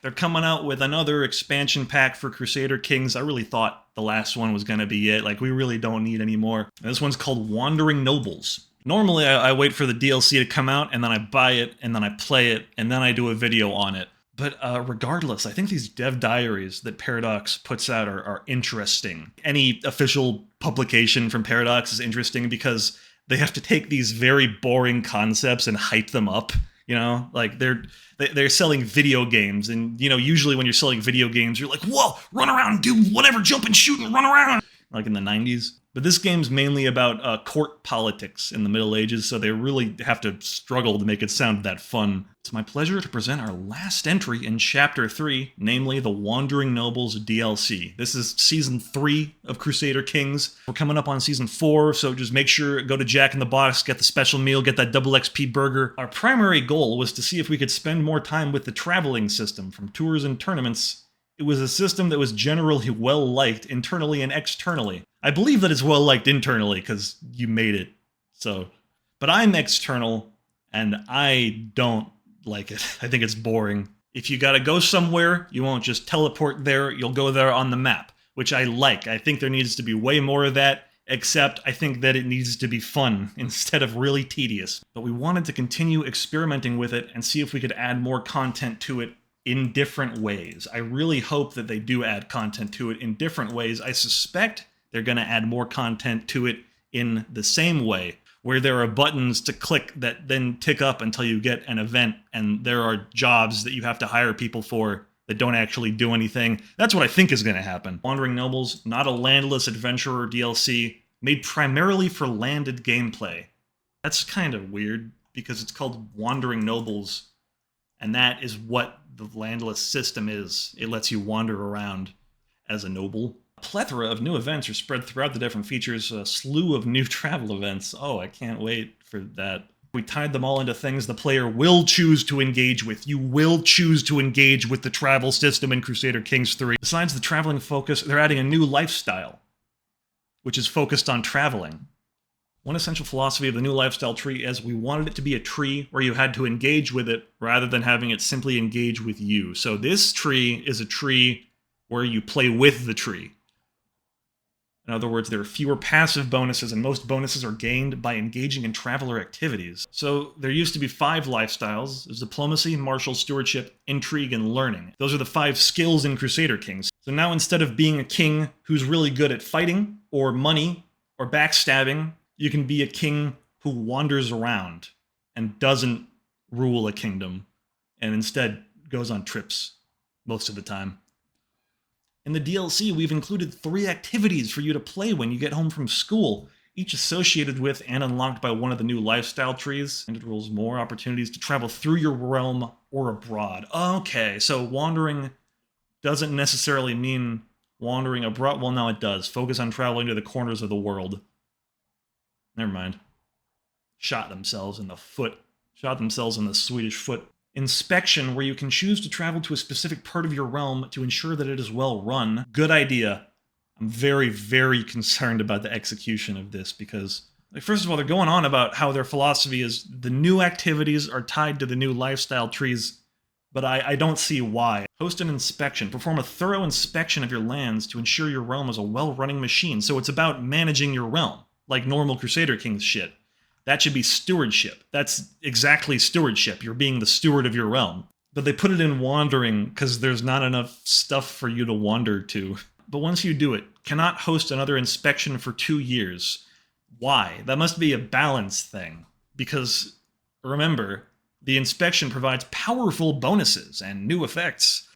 They're coming out with another expansion pack for Crusader Kings. I really thought the last one was going to be it. Like, we really don't need any more. This one's called Wandering Nobles. Normally, I wait for the DLC to come out, and then I buy it, and then I play it, and then I do a video on it. But regardless, I think these dev diaries that Paradox puts out are interesting. Any official publication from Paradox is interesting because they have to take these very boring concepts and hype them up. You know, like they're selling video games, and you know, usually when you're selling video games, you're like, whoa, run around, do whatever, jump and shoot and run around, like in the 90s. But this game's mainly about court politics in the Middle Ages, so they really have to struggle to make it sound that fun. It's my pleasure to present our last entry in Chapter 3, namely the Wandering Nobles DLC. This is Season 3 of Crusader Kings. We're coming up on Season 4, so just make sure, go to Jack in the Box, get the special meal, get that double XP burger. Our primary goal was to see if we could spend more time with the traveling system from tours and tournaments. It was a system that was generally well-liked internally and externally. I believe that it's well-liked internally, because you made it, so. But I'm external, and I don't like it. I think it's boring. If you gotta go somewhere, you won't just teleport there, you'll go there on the map, which I like. I think there needs to be way more of that, except I think that it needs to be fun instead of really tedious. But we wanted to continue experimenting with it and see if we could add more content to it in different ways. I really hope that they do add content to it in different ways. I suspect they're going to add more content to it in the same way, where there are buttons to click that then tick up until you get an event, and there are jobs that you have to hire people for that don't actually do anything. That's what I think is going to happen. Wandering Nobles, not a landless adventurer DLC, made primarily for landed gameplay. That's kind of weird, because it's called Wandering Nobles, and that is what the landless system is. It lets you wander around as a noble. A plethora of new events are spread throughout the different features, a slew of new travel events. Oh, I can't wait for that. We tied them all into things the player will choose to engage with. You will choose to engage with the travel system in Crusader Kings 3. Besides the traveling focus, they're adding a new lifestyle, which is focused on traveling. One essential philosophy of the new lifestyle tree is we wanted it to be a tree where you had to engage with it rather than having it simply engage with you. So this tree is a tree where you play with the tree. In other words, there are fewer passive bonuses, and most bonuses are gained by engaging in traveler activities. So there used to be 5 lifestyles. There's diplomacy, martial stewardship, intrigue, and learning. Those are the 5 skills in Crusader Kings. So now instead of being a king who's really good at fighting, or money, or backstabbing, you can be a king who wanders around and doesn't rule a kingdom, and instead goes on trips most of the time. In the DLC, we've included 3 activities for you to play when you get home from school, each associated with and unlocked by one of the new lifestyle trees, and it rules more opportunities to travel through your realm or abroad. Okay, so wandering doesn't necessarily mean wandering abroad. Well, no, it does. Focus on traveling to the corners of the world. Never mind. Shot themselves in the foot. Shot themselves in the Swedish foot. Inspection, where you can choose to travel to a specific part of your realm to ensure that it is well run. Good idea. I'm very, very concerned about the execution of this because, like, first of all, they're going on about how their philosophy is the new activities are tied to the new lifestyle trees, but I don't see why. Host an inspection. Perform a thorough inspection of your lands to ensure your realm is a well-running machine. So it's about managing your realm, like normal Crusader Kings shit. That should be stewardship. That's exactly stewardship. You're being the steward of your realm. But they put it in wandering because there's not enough stuff for you to wander to. But once you do it, cannot host another inspection for 2 years. Why? That must be a balance thing. Because, remember, the inspection provides powerful bonuses and new effects.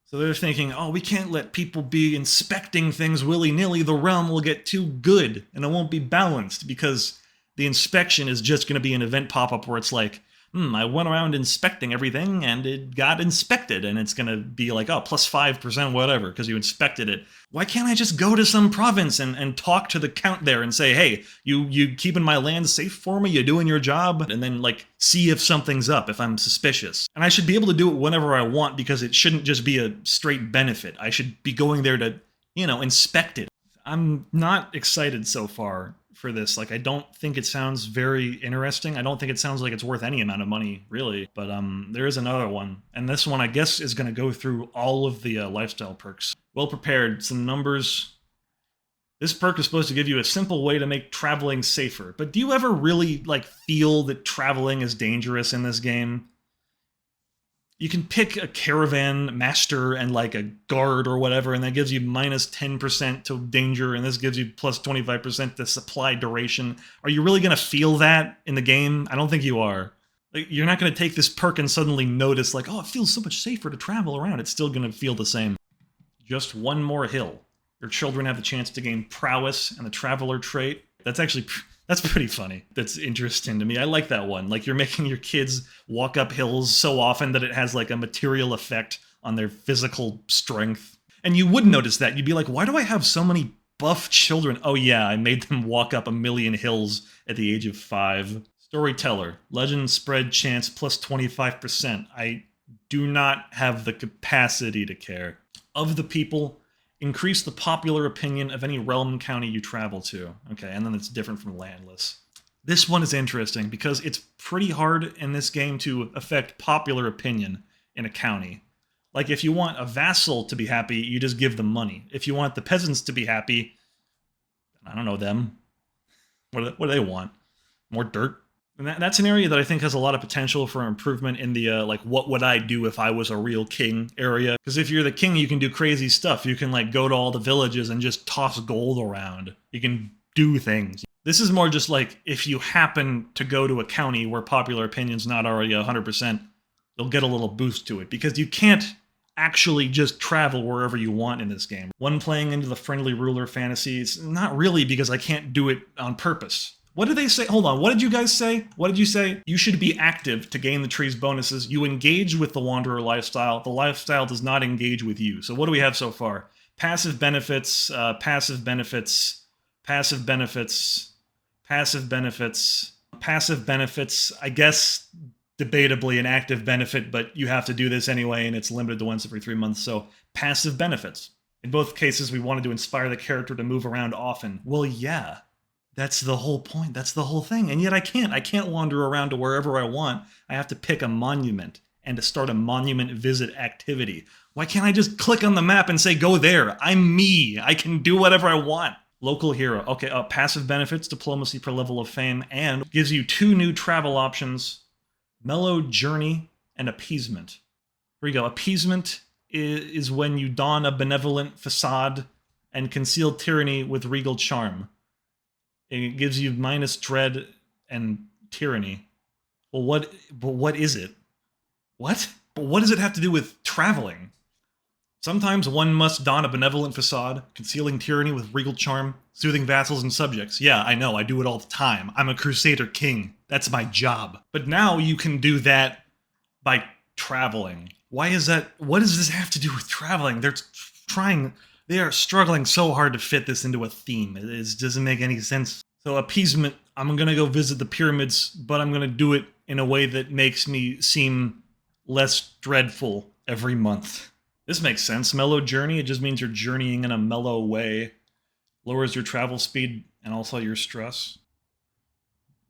So they're thinking, oh, we can't let people be inspecting things willy-nilly. The realm will get too good, and it won't be balanced, because the inspection is just going to be an event pop-up where it's like, I went around inspecting everything, and it got inspected, and it's going to be like, oh, plus 5% whatever, because you inspected it. Why can't I just go to some province and talk to the count there and say, hey, you keeping my land safe for me? You doing your job? And then, like, see if something's up, if I'm suspicious. And I should be able to do it whenever I want, because it shouldn't just be a straight benefit. I should be going there to, inspect it. I'm not excited so far for this. Like, I don't think it sounds very interesting. I don't think it sounds like it's worth any amount of money, really. But there is another one, and this one I guess is going to go through all of the lifestyle perks. Well prepared, some numbers. This perk is supposed to give you a simple way to make traveling safer. But do you ever really like feel that traveling is dangerous in this game? You can pick a caravan master and like a guard or whatever, and that gives you minus 10% to danger, and this gives you plus 25% to supply duration. Are you really going to feel that in the game? I don't think you are. Like, you're not going to take this perk and suddenly notice, like, oh, it feels so much safer to travel around. It's still going to feel the same. Just one more hill. Your children have the chance to gain prowess and the traveler trait. That's pretty funny. That's interesting to me. I like that one. Like, you're making your kids walk up hills so often that it has like a material effect on their physical strength. And you would notice that. You'd be like, why do I have so many buff children? Oh yeah, I made them walk up 1,000,000 hills at the age of 5. Storyteller. Legend spread chance plus 25%. I do not have the capacity to care. Of the people, increase the popular opinion of any realm county you travel to. Okay, and then it's different from landless. This one is interesting because it's pretty hard in this game to affect popular opinion in a county. Like, if you want a vassal to be happy, you just give them money. If you want the peasants to be happy, I don't know them. What do they want? More dirt? And that's an area that I think has a lot of potential for improvement in the, like, what would I do if I was a real king area? Because if you're the king, you can do crazy stuff. You can, like, go to all the villages and just toss gold around. You can do things. This is more just like, if you happen to go to a county where popular opinion's not already 100%, you'll get a little boost to it. Because you can't actually just travel wherever you want in this game. One playing into the friendly ruler fantasies, not really, because I can't do it on purpose. What did they say? Hold on, what did you guys say? What did you say? You should be active to gain the tree's bonuses. You engage with the Wanderer lifestyle. The lifestyle does not engage with you. So what do we have so far? Passive benefits, passive benefits, passive benefits, passive benefits, passive benefits, I guess debatably an active benefit, but you have to do this anyway, and it's limited to once every 3 months, so passive benefits. In both cases, we wanted to inspire the character to move around often. Well, yeah. That's the whole point. That's the whole thing. And yet I can't. I can't wander around to wherever I want. I have to pick a monument and to start a monument visit activity. Why can't I just click on the map and say, go there? I'm me. I can do whatever I want. Local hero. Okay, passive benefits, diplomacy per level of fame, and gives you 2 new travel options, mellow journey and appeasement. Here we go. Appeasement is when you don a benevolent facade and conceal tyranny with regal charm. It gives you minus dread and tyranny. Well, what is it? What? But what does it have to do with traveling? Sometimes one must don a benevolent facade, concealing tyranny with regal charm, soothing vassals and subjects. Yeah, I know, I do it all the time. I'm a Crusader King. That's my job. But now you can do that by traveling. Why is that? What does this have to do with traveling? They are struggling so hard to fit this into a theme. It doesn't make any sense. So appeasement, I'm going to go visit the pyramids, but I'm going to do it in a way that makes me seem less dreadful every month. This makes sense. Mellow journey, it just means you're journeying in a mellow way. Lowers your travel speed and also your stress.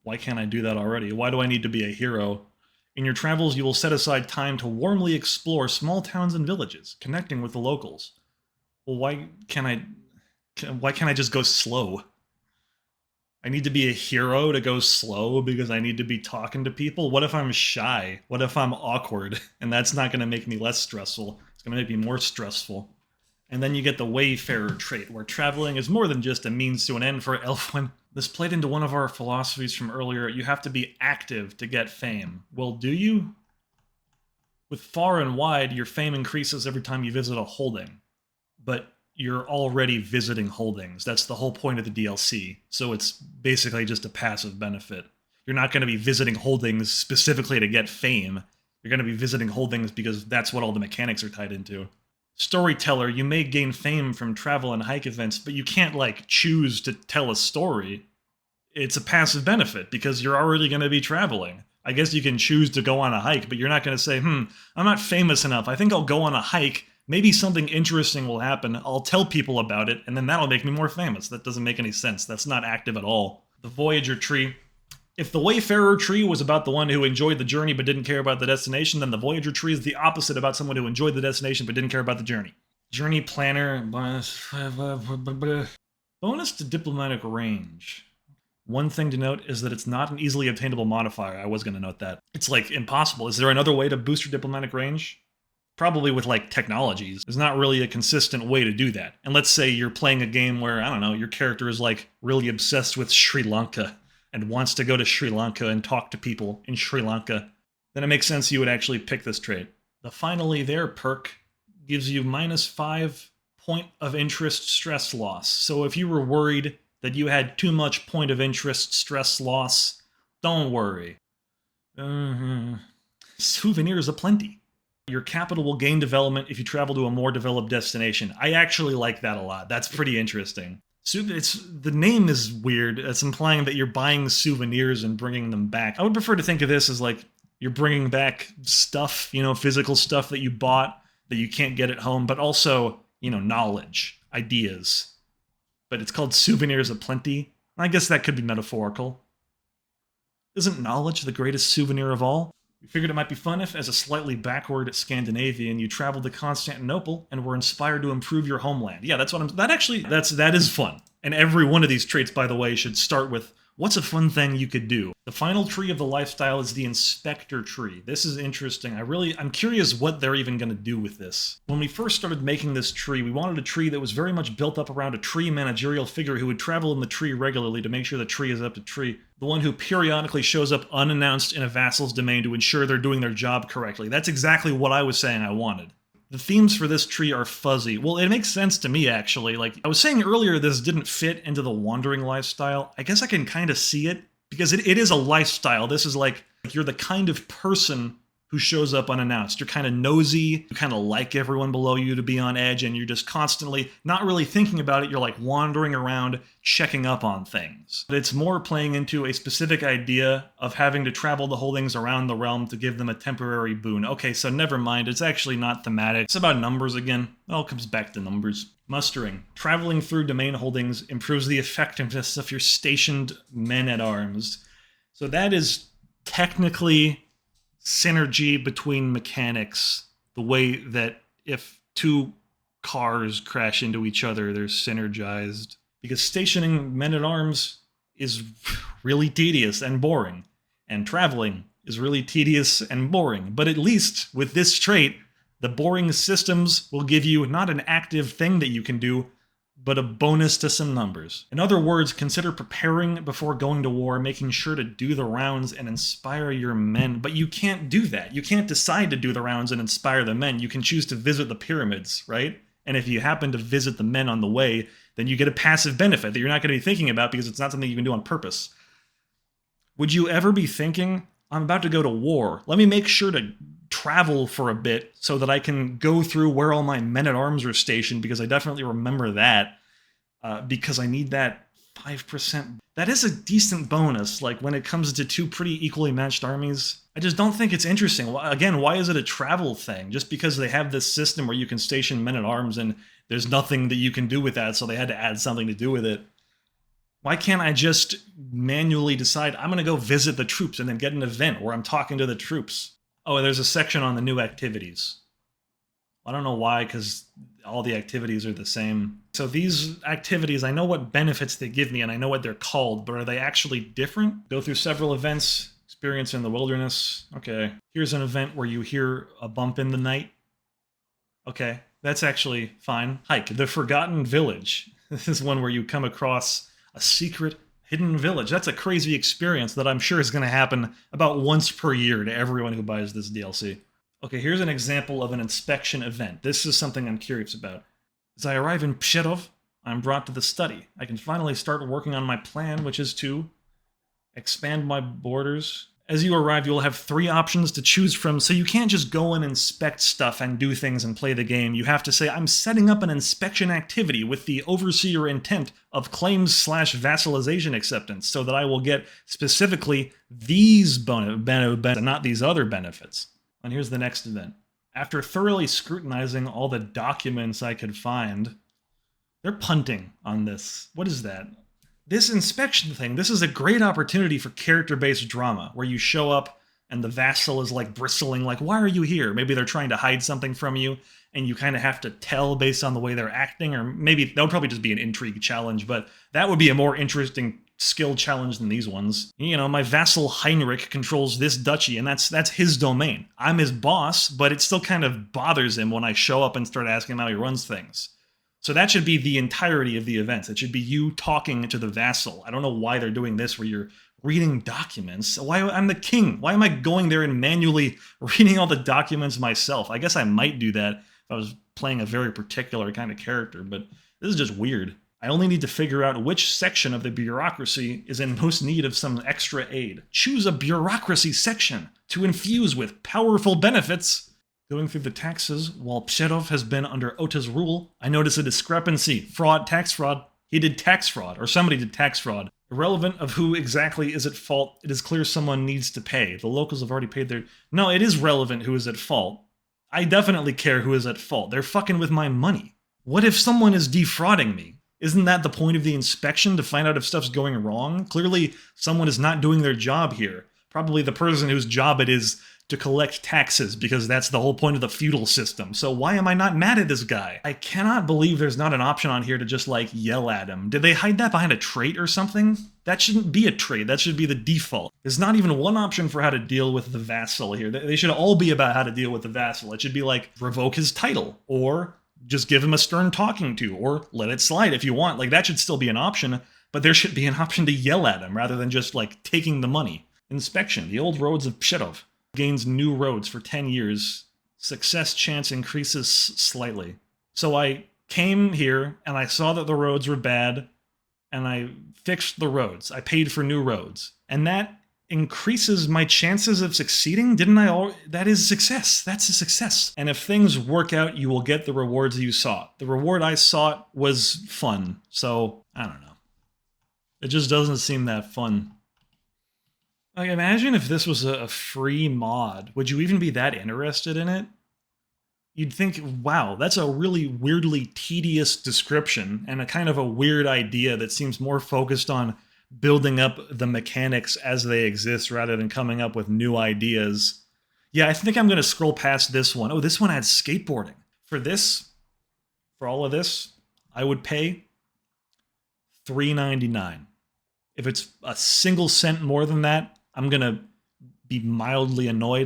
Why can't I do that already? Why do I need to be a hero? In your travels, you will set aside time to warmly explore small towns and villages, connecting with the locals. Well, why can't I just go slow? I need to be a hero to go slow because I need to be talking to people? What if I'm shy? What if I'm awkward? And that's not going to make me less stressful. It's going to make me more stressful. And then you get the Wayfarer trait, where traveling is more than just a means to an end for Elfwin. This played into one of our philosophies from earlier. You have to be active to get fame. Well, do you? With far and wide, your fame increases every time you visit a holding. But you're already visiting holdings. That's the whole point of the DLC. So it's basically just a passive benefit. You're not going to be visiting holdings specifically to get fame. You're going to be visiting holdings because that's what all the mechanics are tied into. Storyteller, you may gain fame from travel and hike events, but you can't, like, choose to tell a story. It's a passive benefit because you're already going to be traveling. I guess you can choose to go on a hike, but you're not going to say, I'm not famous enough. I think I'll go on a hike Maybe something interesting will happen. I'll tell people about it, and then that'll make me more famous. That doesn't make any sense. That's not active at all. The Voyager tree. If the Wayfarer tree was about the one who enjoyed the journey but didn't care about the destination, then the Voyager tree is the opposite, about someone who enjoyed the destination but didn't care about the journey. Journey planner. Bonus to diplomatic range. One thing to note is that it's not an easily obtainable modifier. I was going to note that. It's like impossible. Is there another way to boost your diplomatic range? Probably with like technologies. There's not really a consistent way to do that. And let's say you're playing a game where, I don't know, your character is like really obsessed with Sri Lanka and wants to go to Sri Lanka and talk to people in Sri Lanka. Then it makes sense you would actually pick this trait. The Finally There perk gives you -5 point of interest stress loss. So if you were worried that you had too much point of interest stress loss, don't worry. Souvenirs aplenty. Your capital will gain development if you travel to a more developed destination. I actually like that a lot. That's pretty interesting. The name is weird. It's implying that you're buying souvenirs and bringing them back. I would prefer to think of this as like you're bringing back stuff, physical stuff that you bought that you can't get at home, but also, knowledge, ideas. But it's called Souvenirs Aplenty. I guess that could be metaphorical. Isn't knowledge the greatest souvenir of all? We figured it might be fun if, as a slightly backward Scandinavian, you traveled to Constantinople and were inspired to improve your homeland. Yeah, that is fun. And every one of these traits, by the way, should start with, what's a fun thing you could do? The final tree of the lifestyle is the Inspector tree. This is interesting. I'm curious what they're even going to do with this. When we first started making this tree, we wanted a tree that was very much built up around a tree managerial figure who would travel in the tree regularly to make sure the tree is up to tree. The one who periodically shows up unannounced in a vassal's domain to ensure they're doing their job correctly. That's exactly what I was saying I wanted. The themes for this tree are fuzzy. Well, it makes sense to me, actually. Like, I was saying earlier, this didn't fit into the wandering lifestyle. I guess I can kind of see it, because it is a lifestyle. This is like you're the kind of person who shows up unannounced. You're kind of nosy, you kind of like everyone below you to be on edge, and you're just constantly not really thinking about it. You're like wandering around, checking up on things. But it's more playing into a specific idea of having to travel the holdings around the realm to give them a temporary boon. Okay, so never mind. It's actually not thematic. It's about numbers again. It all comes back to numbers. Mustering. Traveling through domain holdings improves the effectiveness of your stationed men-at-arms. So that is technically synergy between mechanics, the way that if two cars crash into each other, they're synergized. Because stationing men-at-arms is really tedious and boring, and traveling is really tedious and boring. But at least with this trait, the boring systems will give you not an active thing that you can do, but a bonus to some numbers. In other words, consider preparing before going to war, making sure to do the rounds and inspire your men. But you can't do that. You can't decide to do the rounds and inspire the men. You can choose to visit the pyramids, right? And if you happen to visit the men on the way, then you get a passive benefit that you're not going to be thinking about because it's not something you can do on purpose. Would you ever be thinking, I'm about to go to war. Let me make sure to travel for a bit so that I can go through where all my men-at-arms are stationed, because I definitely remember that, because I need that 5%. That is a decent bonus, like when it comes to two pretty equally matched armies. I just don't think it's interesting. Again, why is it a travel thing? Just because they have this system where you can station men-at-arms and there's nothing that you can do with that, so they had to add something to do with it. Why can't I just manually decide I'm going to go visit the troops and then get an event where I'm talking to the troops? Oh, there's a section on the new activities. I don't know why, because all the activities are the same. So these activities, I know what benefits they give me and I know what they're called, but are they actually different? Go through several events, experience in the wilderness. Okay, here's an event where you hear a bump in the night. Okay, that's actually fine. Hike, the Forgotten Village. This is one where you come across a secret hidden village. That's a crazy experience that I'm sure is going to happen about once per year to everyone who buys this DLC. Okay, here's an example of an inspection event. This is something I'm curious about. As I arrive in Pshetov, I'm brought to the study. I can finally start working on my plan, which is to expand my borders. As you arrive, you'll have 3 options to choose from, so you can't just go and inspect stuff and do things and play the game. You have to say, I'm setting up an inspection activity with the overseer intent of claims/vassalization acceptance, so that I will get specifically these benefits and not these other benefits. And here's the next event. After thoroughly scrutinizing all the documents I could find, they're punting on this. What is that? This inspection thing, this is a great opportunity for character-based drama, where you show up and the vassal is like bristling, like, why are you here? Maybe they're trying to hide something from you, and you kind of have to tell based on the way they're acting, or maybe that would probably just be an intrigue challenge, but that would be a more interesting skill challenge than these ones. You know, my vassal Heinrich controls this duchy, and that's his domain. I'm his boss, but it still kind of bothers him when I show up and start asking him how he runs things. So that should be the entirety of the events. It should be you talking to the vassal. I don't know why they're doing this where you're reading documents. Why I'm the king? Why am I going there and manually reading all the documents myself? I guess I might do that if I was playing a very particular kind of character, but this is just weird. I only need to figure out which section of the bureaucracy is in most need of some extra aid. Choose a bureaucracy section to infuse with powerful benefits. Going through the taxes, while Psherov has been under Ota's rule, I notice a discrepancy. Fraud, tax fraud. He did tax fraud, or somebody did tax fraud. Irrelevant of who exactly is at fault, it is clear someone needs to pay. The locals have already paid their... No, it is relevant who is at fault. I definitely care who is at fault. They're fucking with my money. What if someone is defrauding me? Isn't that the point of the inspection, to find out if stuff's going wrong? Clearly, someone is not doing their job here. Probably the person whose job it is to collect taxes, because that's the whole point of the feudal system. So why am I not mad at this guy? I cannot believe there's not an option on here to just, like, yell at him. Did they hide that behind a trait or something? That shouldn't be a trait. That should be the default. There's not even one option for how to deal with the vassal here. They should all be about how to deal with the vassal. It should be like, revoke his title, or just give him a stern talking to, or let it slide if you want. Like, that should still be an option, but there should be an option to yell at him rather than just, like, taking the money. Inspection. The old roads of Psherov. Gains new roads for 10 years. Success chance increases slightly. So I came here and I saw that the roads were bad and I fixed the roads. I paid for new roads. And that increases my chances of succeeding? Didn't I? That is success. That's a success. And if things work out, you will get the rewards you sought. The reward I sought was fun. So, I don't know. It just doesn't seem that fun. Like, imagine if this was a free mod. Would you even be that interested in it? You'd think, wow, that's a really weirdly tedious description and a kind of a weird idea that seems more focused on building up the mechanics as they exist rather than coming up with new ideas. Yeah, I think I'm going to scroll past this one. Oh, this one had skateboarding. For this, for all of this, I would pay $3.99. If it's a single cent more than that, I'm going to be mildly annoyed.